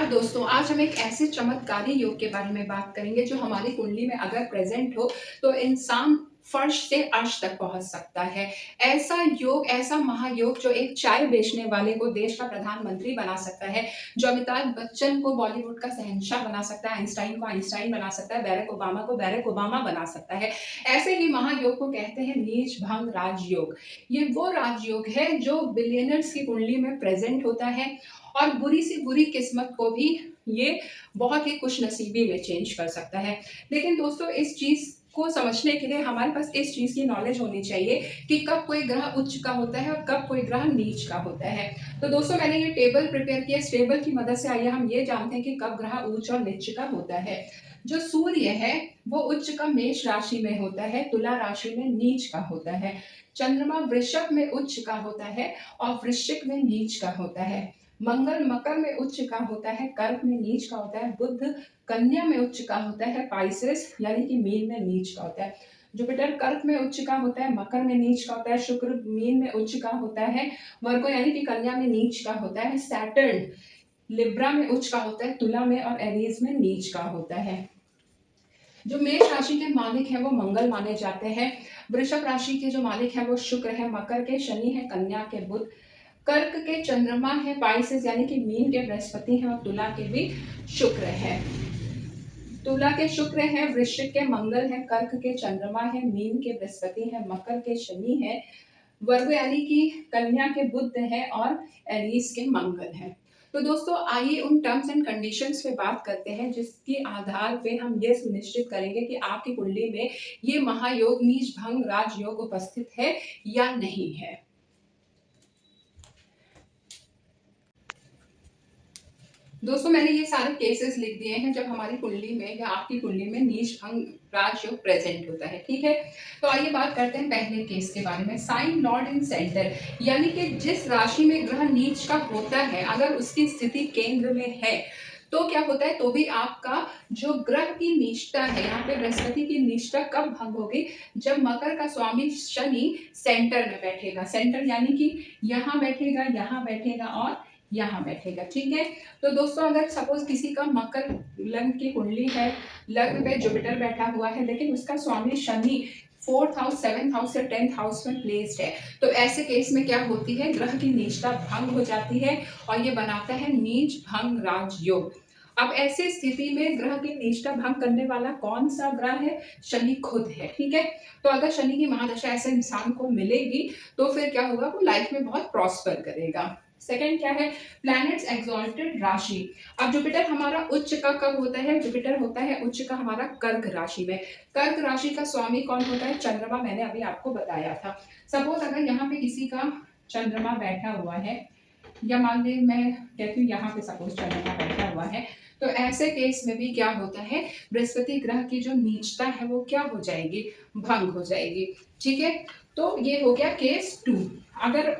नमस्कार दोस्तों, आज हम एक ऐसे चमत्कारी योग के बारे में बात करेंगे जो हमारी कुंडली में अगर प्रेजेंट हो तो इंसान फर्श से अर्श तक पहुंच सकता है। ऐसा योग, ऐसा महायोग जो एक चाय बेचने वाले को देश का प्रधानमंत्री बना सकता है, जो अमिताभ बच्चन को बॉलीवुड का शहंशाह बना सकता है, आइंस्टाइन को आइंस्टाइन बना सकता है, बैरक ओबामा को बैरक ओबामा बना सकता है। ऐसे ही महायोग को कहते हैं नीच भंग राजयोग। ये वो राजयोग है जो बिलियनर्स की कुंडली में प्रेजेंट होता है और बुरी सी बुरी किस्मत को भी ये बहुत ही खुशनसीबी में चेंज कर सकता है। लेकिन दोस्तों, इस चीज़ को समझने के लिए हमारे पास इस चीज़ की नॉलेज होनी चाहिए कि कब कोई ग्रह उच्च का होता है और कब कोई ग्रह नीच का होता है। तो दोस्तों, मैंने ये टेबल प्रिपेयर किया। इस टेबल की मदद से आइए हम ये जानते हैं कि कब ग्रह उच्च और नीच का होता है। जो सूर्य है वो उच्च का मेष राशि में होता है, तुला राशि में नीच का होता है। चंद्रमा वृषभ में उच्च का होता है और वृश्चिक में नीच का होता है। मंगल मकर में उच्च का होता है, कर्क में नीच का होता है। बुध कन्या में उच्च का होता है, पाइसेस यानी कि मीन में नीच का होता है। जुपिटर कर्क में उच्च का होता है, मकर में नीच का होता है। शुक्र मीन में उच्च का होता है, वर्गो यानी कि कन्या में नीच का होता है। सैटर्न लिब्रा में उच्च का होता है, तुला में और एरीज में नीच का होता है। जो मेष राशि के मालिक है वो मंगल माने जाते हैं। वृषभ राशि के जो मालिक है वो शुक्र है, मकर के शनि है, कन्या के बुध, कर्क के चंद्रमा है, पाइसेस यानी कि मीन के बृहस्पति हैं और तुला के भी शुक्र है। तुला के शुक्र है, वृश्चिक के मंगल है, कर्क के चंद्रमा है, मीन के बृहस्पति है, मकर के शनि है, वर्ग यानी कि कन्या के बुध है और एरीज के मंगल है। तो दोस्तों, आइए उन टर्म्स एंड कंडीशंस पे बात करते हैं जिसके आधार पे हम ये सुनिश्चित करेंगे कि आपकी कुंडली में ये महायोग नीच भंग राजयोग उपस्थित है या नहीं है। दोस्तों, मैंने ये सारे केसेस लिख दिए हैं जब हमारी कुंडली में या आपकी कुंडली में नीच भंग राजयोग प्रेजेंट होता है। ठीक है, तो आइए बात करते हैं पहले केस के बारे में। साइन लॉर्ड इन सेंटर, यानी कि जिस राशि में ग्रह नीच का होता है अगर उसकी स्थिति केंद्र में है तो क्या होता है, तो भी आपका जो ग्रह की निष्ठा है, यहाँ पे बृहस्पति की निष्ठा कब भंग होगी, जब मकर का स्वामी शनि सेंटर में बैठेगा। सेंटर यानी कि यहाँ बैठेगा, यहाँ बैठेगा और यहाँ बैठेगा। ठीक है, तो दोस्तों, अगर सपोज किसी का मकर लग्न की कुंडली है, लग्न पे जुपिटर बैठा हुआ है लेकिन उसका स्वामी Shani 4th house, 7th house या 10th हाउस में प्लेस्ड है, तो ऐसे केस में क्या होती है, ग्रह की निष्ठा भंग हो जाती है और ये बनाता है नीच भंग राजयोग। अब ऐसे स्थिति में ग्रह की निष्ठा भंग करने वाला कौन सा ग्रह है, शनि खुद है। ठीक है, तो अगर शनि की महादशा ऐसे इंसान को मिलेगी तो फिर क्या होगा, वो लाइफ में बहुत प्रॉस्पर करेगा। सेकंड क्या है, प्लैनेट्स एक्सॉल्टेड राशि। अब जुपिटर हमारा उच्च का कब होता है, जुपिटर होता है उच्च का हमारा कर्क राशि में। कर्क राशि का स्वामी कौन होता है, चंद्रमा, मैंने अभी आपको बताया था। सपोज अगर यहाँ पे किसी का चंद्रमा बैठा हुआ है, या मान ली मैं कहती हूँ यहाँ पे सपोज चंद्रमा बैठा हुआ है, तो ऐसे केस में भी क्या होता है, बृहस्पति ग्रह की जो नीचता है वो क्या हो जाएगी, भंग हो जाएगी। ठीक है, तो ये हो गया केस 2। अगर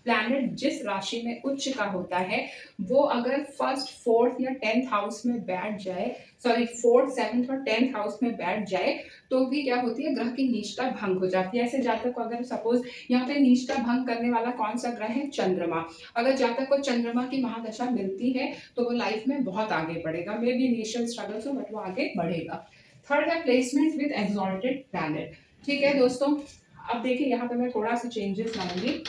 प्लैनेट जिस राशि में उच्च का होता है वो अगर फर्स्ट, फोर्थ या 10th हाउस में बैठ जाए, सॉरी 4th, 7th और 10th हाउस में बैठ जाए, तो भी क्या होती है, ग्रह की निष्ठा भंग हो जाती है। ऐसे जातक को अगर सपोज यहाँ पे निष्ठा भंग करने वाला कौन सा ग्रह है, चंद्रमा, अगर जातक को चंद्रमा की महादशा मिलती है तो वो लाइफ में बहुत आगे बढ़ेगा। मे बी इनिशियल स्ट्रगल्स हो बट वो आगे बढ़ेगा। थर्ड है प्लेसमेंट विद एक्सॉल्टेड प्लैनेट। ठीक है दोस्तों, अब देखिए यहाँ पे मैं थोड़ा सा चेंजेस लाऊंगी।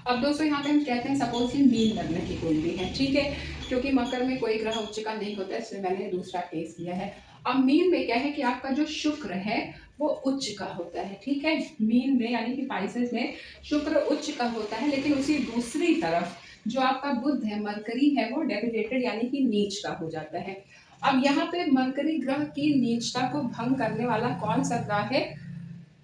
अब दोस्तों, यहाँ पे हम कहते हैं सपोज ये मीन लग्न की कुंडली है। ठीक है, क्योंकि मकर में कोई ग्रह उच्च का नहीं होता, इसलिए मैंने दूसरा केस लिया है। अब मीन में क्या है कि आपका जो शुक्र है वो उच्च का होता है। ठीक है, मीन में यानी कि पाइसेस में शुक्र उच्च का होता है, लेकिन उसी दूसरी तरफ जो आपका बुध है, मरकरी है, वो डेबिटेटेड यानी कि नीच का हो जाता है। अब यहाँ पे मरकरी ग्रह की नीचता को भंग करने वाला कौन सा ग्रह है,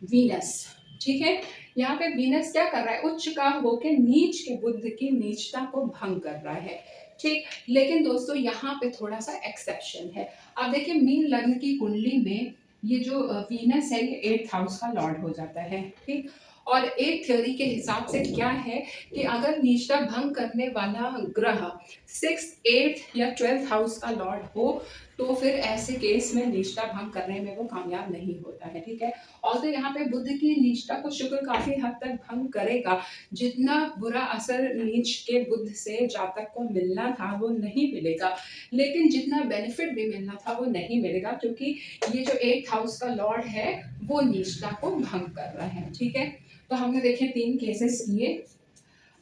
वीनस। ठीक है, यहाँ पे वीनस क्या कर रहा है, उच्च का होके नीच के बुध की नीचता को भंग कर रहा है। ठीक, लेकिन दोस्तों यहाँ पे थोड़ा सा एक्सेप्शन है। अब देखिए, मीन लग्न की कुंडली में ये जो वीनस है ये 8th हाउस का लॉर्ड हो जाता है। ठीक, और एक थ्योरी के हिसाब से क्या है कि अगर नीचता भंग करने वाला ग्रह 6th, 8th या 12th हाउस का लॉर्ड हो तो फिर ऐसे केस में निष्ठा भंग करने में वो कामयाब नहीं होता है, ठीक है। और तो यहाँ पे बुध की निष्ठा को शुक्र काफी हद तक भंग करेगा। जितना बुरा असर नीच के बुध से जातक को मिलना था वो नहीं मिलेगा, लेकिन जितना बेनिफिट भी मिलना था वो नहीं मिलेगा, क्योंकि ये जो 8th हाउस का लॉर्ड है वो निष्ठा को भंग कर रहा है, ठीक है। तो हमने देखे 3 केसेस किए।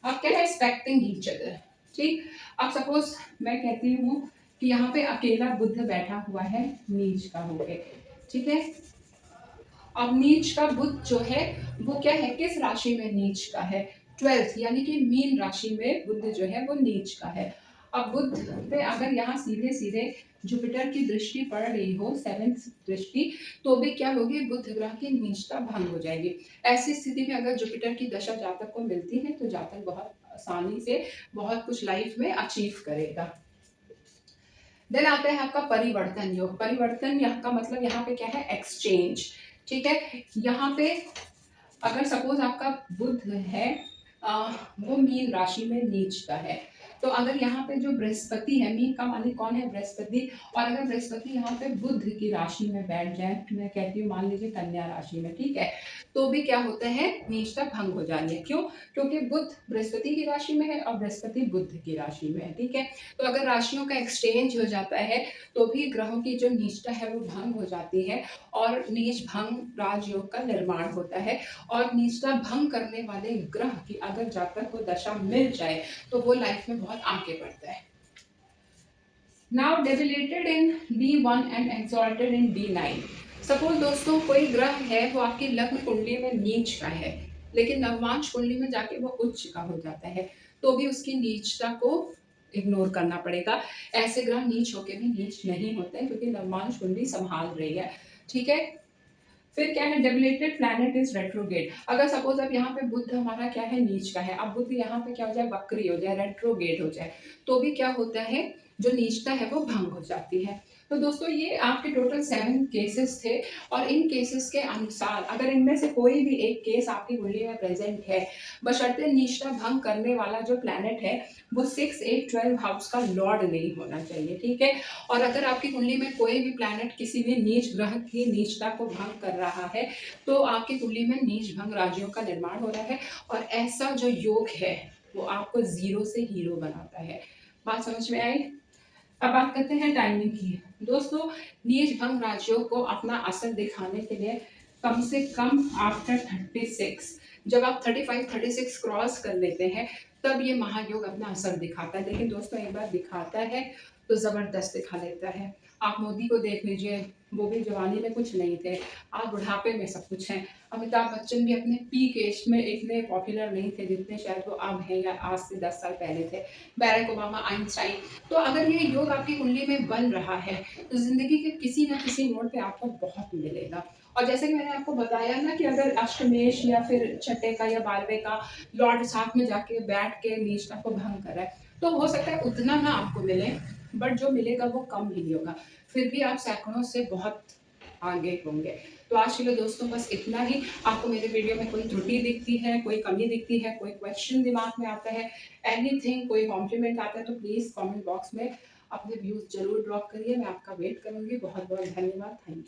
अब क्या है, एक्सपेक्टिंग ईच अदर, ठीक। अब सपोज मैं कहती हूँ कि यहाँ पे अकेला बुद्ध बैठा हुआ है नीच का होके, ठीक है। अब नीच का बुध जो है वो क्या है, किस राशि में नीच का है, 12th यानी कि मीन राशि में बुध जो है वो नीच का है। अब बुध पे अगर यहाँ सीधे सीधे जुपिटर की दृष्टि पड़ रही हो, 7th दृष्टि, तो भी क्या होगी, बुध ग्रह की नीचता भंग हो जाएगी। ऐसी स्थिति में अगर जुपिटर की दशा जातक को मिलती है तो जातक बहुत आसानी से बहुत कुछ लाइफ में अचीव करेगा। देन आता है आपका परिवर्तन योग। परिवर्तन यहाँ का मतलब यहाँ पे क्या है, एक्सचेंज, ठीक है। यहाँ पे अगर सपोज आपका बुध है वो मीन राशि में नीच का है, तो अगर यहाँ पे जो बृहस्पति है, मीन का मालिक कौन है, बृहस्पति, और अगर बृहस्पति यहाँ पे बुध की राशि में बैठ जाए, मैं कहती हूँ मान लीजिए कन्या राशि में, ठीक है, तो भी क्या होता है, नीचता भंग हो जानी है। क्यों? क्योंकि बुध बृहस्पति की राशि में है और बृहस्पति बुध की राशि में है, ठीक है। तो अगर राशियों का एक्सचेंज हो जाता है तो भी ग्रहों की जो नीचता है वो भंग हो जाती है और नीच भंग राजयोग का निर्माण होता है। और निष्ठा भंग करने वाले ग्रह की अगर जातक को दशा मिल जाए तो वो लाइफ में बहुत आगे बढ़ता है। Now debilitated in D1 and exalted in D9। Suppose दोस्तों कोई ग्रह है वो आपकी लग्न कुंडली में नीच का है, लेकिन नवमांश कुंडली में जाके वो उच्च का हो जाता है, तो भी उसकी नीचता को इग्नोर करना पड़ेगा। ऐसे ग्रह नीच होके भी नीच नहीं होते क्योंकि नवमांश कुंडली संभाल रही है, ठीक है। फिर क्या है, डेबिलेटेड प्लैनेट इज रेट्रोगेट। अगर सपोज अब यहाँ पे बुध हमारा क्या है, नीच का है, अब बुध यहाँ पे क्या हो जाए, वक्री हो जाए, रेट्रोगेट हो जाए, तो भी क्या होता है, जो नीचता है वो भंग हो जाती है। तो दोस्तों ये आपके टोटल 7 केसेस थे, और इन केसेस के अनुसार अगर इनमें से कोई भी एक केस आपकी कुंडली में प्रेजेंट है, बशर्ते निष्ठा भंग करने वाला जो प्लैनेट है वो 6, 8, 12 हाउस का लॉर्ड नहीं होना चाहिए, ठीक है। और अगर आपकी कुंडली में कोई भी प्लैनेट किसी भी नीच ग्रह की नीचता को भंग कर रहा है तो आपकी कुंडली में नीच भंग राजियों का निर्माण हो रहा है, और ऐसा जो योग है वो आपको जीरो से हीरो बनाता है। बात समझ में आई? अब बात करते हैं टाइमिंग की। दोस्तों नीच भंग राजियों को अपना असर दिखाने के लिए कम से कम आफ्टर 36, जब आप 35, 36 क्रॉस कर लेते हैं तब ये महायोग अपना असर दिखाता है। लेकिन दोस्तों एक बार दिखाता है तो ज़बरदस्त दिखा लेता है। आप मोदी को देख लीजिए, वो भी जवानी में कुछ नहीं थे, आज बुढ़ापे में सब कुछ हैं। अमिताभ बच्चन भी अपने पीक एज में इतने पॉपुलर नहीं थे जितने शायद वो अब हैं या आज से 10 साल पहले थे। Barack Obama, Einstein. तो अगर ये योग आपकी कुंडली में बन रहा है तो ज़िंदगी के किसी न किसी मोड़ पे आपको बहुत मिलेगा। और जैसे कि मैंने आपको बताया ना कि अगर अष्टमेश या फिर छठे का या 12वें का लॉर्ड साथ में जाके बैठ के नीचता को भंग कर रहा है, तो हो सकता है उतना ना आपको मिले, बट जो मिलेगा वो कम ही नहीं होगा, फिर भी आप सैकड़ों से बहुत आगे होंगे। तो आज के लिए दोस्तों बस इतना ही। आपको मेरे वीडियो में कोई त्रुटि दिखती है, कोई कमी दिखती है, कोई क्वेश्चन दिमाग में आता है, एनीथिंग, कोई कॉम्प्लीमेंट आता है, तो प्लीज़ कमेंट बॉक्स में अपने व्यूज़ जरूर ड्रॉप करिए। मैं आपका वेट करूँगी। बहुत बहुत धन्यवाद। Thank you.